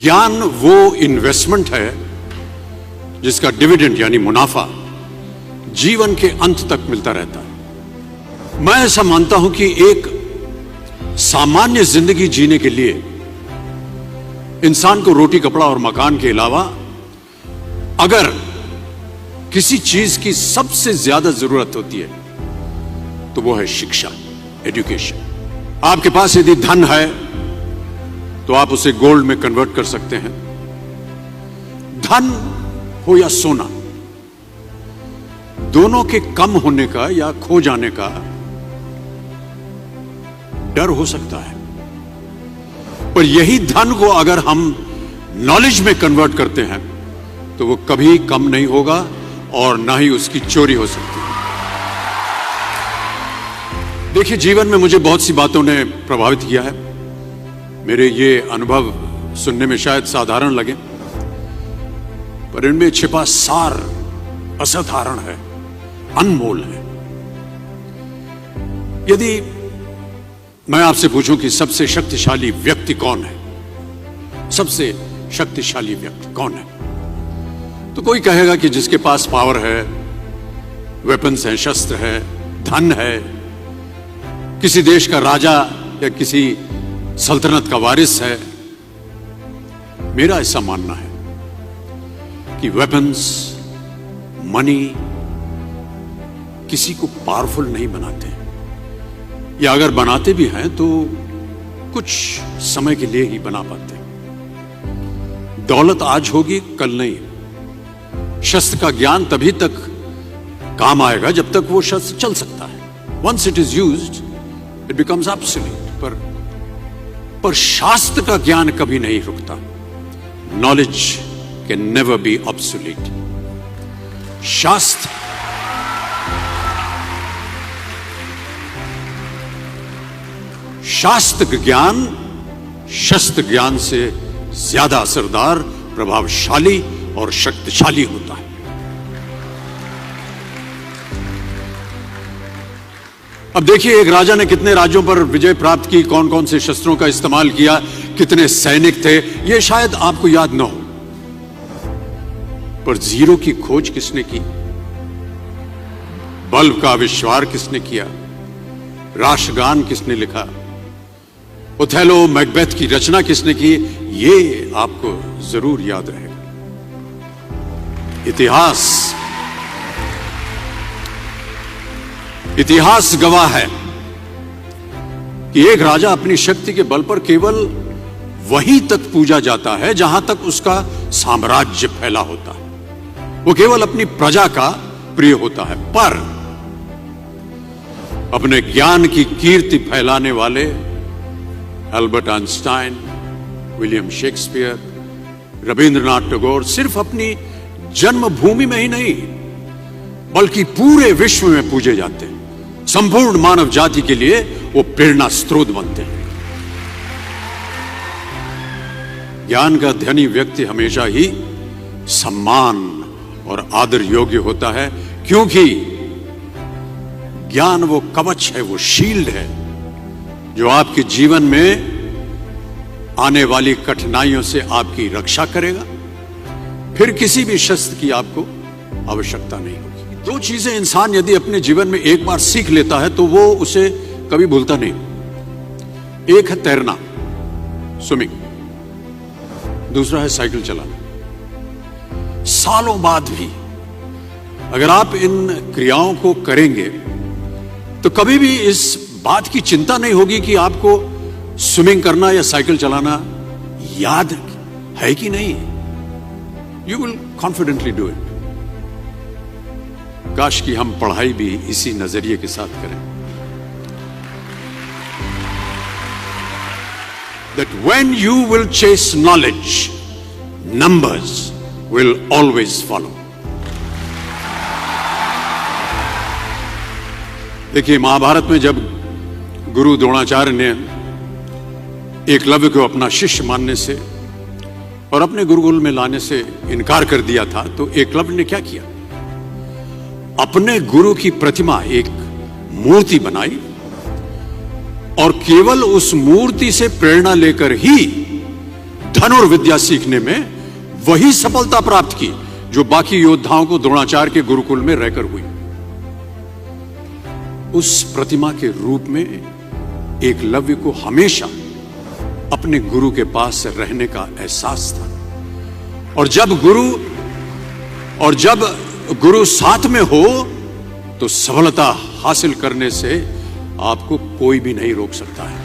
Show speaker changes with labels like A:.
A: ज्ञान वो इन्वेस्टमेंट है जिसका डिविडेंड यानी मुनाफा जीवन के अंत तक मिलता रहता है। मैं ऐसा मानता हूं कि एक सामान्य जिंदगी जीने के लिए इंसान को रोटी कपड़ा और मकान के अलावा अगर किसी चीज की सबसे ज्यादा जरूरत होती है तो वो है शिक्षा, एजुकेशन। आपके पास यदि धन है तो आप उसे गोल्ड में कन्वर्ट कर सकते हैं। धन हो या सोना, दोनों के कम होने का या खो जाने का डर हो सकता है, पर यही धन को अगर हम नॉलेज में कन्वर्ट करते हैं तो वो कभी कम नहीं होगा और ना ही उसकी चोरी हो सकती है। देखिए, जीवन में मुझे बहुत सी बातों ने प्रभावित किया है। मेरे ये अनुभव सुनने में शायद साधारण लगे, पर इनमें छिपा सार असाधारण है, अनमोल है। यदि मैं आपसे पूछूं कि सबसे शक्तिशाली व्यक्ति कौन है, सबसे शक्तिशाली व्यक्ति कौन है, तो कोई कहेगा कि जिसके पास पावर है, वेपन्स हैं, शस्त्र है, धन है, किसी देश का राजा या किसी सल्तनत का वारिस है। मेरा ऐसा मानना है कि वेपन्स, मनी किसी को पावरफुल नहीं बनाते, या अगर बनाते भी हैं तो कुछ समय के लिए ही बना पाते। दौलत आज होगी, कल नहीं। शस्त्र का ज्ञान तभी तक काम आएगा जब तक वो शस्त्र चल सकता है। Once it is used it becomes obsolete. पर शास्त्र का ज्ञान कभी नहीं रुकता। Knowledge can never be obsolete. शास्त्र ज्ञान शस्त्र ज्ञान से ज्यादा असरदार, प्रभावशाली और शक्तिशाली होता है। अब देखिए, एक राजा ने कितने राज्यों पर विजय प्राप्त की, कौन कौन से शस्त्रों का इस्तेमाल किया, कितने सैनिक थे, यह शायद आपको याद न हो, पर जीरो की खोज किसने की, बल्ब का आविष्कार किसने किया, राष्ट्रगान किसने लिखा, ओथेलो मैकबेथ की रचना किसने की, ये आपको जरूर याद रहेगा। इतिहास गवाह है कि एक राजा अपनी शक्ति के बल पर केवल वहीं तक पूजा जाता है जहां तक उसका साम्राज्य फैला होता है। वो केवल अपनी प्रजा का प्रिय होता है। पर अपने ज्ञान की कीर्ति फैलाने वाले Albert Einstein, William Shakespeare, Rabindranath Tagore सिर्फ अपनी जन्मभूमि में ही नहीं बल्कि पूरे विश्व में पूजे जाते हैं। संपूर्ण मानव जाति के लिए वो प्रेरणा स्रोत बनते हैं। ज्ञान का धनी व्यक्ति हमेशा ही सम्मान और आदर योग्य होता है, क्योंकि ज्ञान वो कवच है, वो शील्ड है जो आपके जीवन में आने वाली कठिनाइयों से आपकी रक्षा करेगा। फिर किसी भी शस्त्र की आपको आवश्यकता नहीं होगी। दो चीजें इंसान यदि अपने जीवन में एक बार सीख लेता है तो वो उसे कभी भूलता नहीं। एक है तैरना, स्विमिंग, दूसरा है साइकिल चलाना। सालों बाद भी अगर आप इन क्रियाओं को करेंगे तो कभी भी इस बात की चिंता नहीं होगी कि आपको स्विमिंग करना या साइकिल चलाना याद है कि नहीं। You will confidently do it. काश कि हम पढ़ाई भी इसी नजरिए के साथ करें, that when you will chase knowledge, numbers will always follow. देखिए, महाभारत में जब गुरु द्रोणाचार्य ने एकलव्य को अपना शिष्य मानने से और अपने गुरुकुल में लाने से इनकार कर दिया था, तो एकलव्य ने क्या किया? अपने गुरु की प्रतिमा, एक मूर्ति बनाई और केवल उस मूर्ति से प्रेरणा लेकर ही धनुर्विद्या सीखने में वही सफलता प्राप्त की जो बाकी योद्धाओं को द्रोणाचार्य के गुरुकुल में रहकर हुई। उस प्रतिमा के रूप में एकलव्य को हमेशा अपने गुरु के पास रहने का एहसास था। और जब गुरु साथ में हो तो सफलता हासिल करने से आपको कोई भी नहीं रोक सकता है।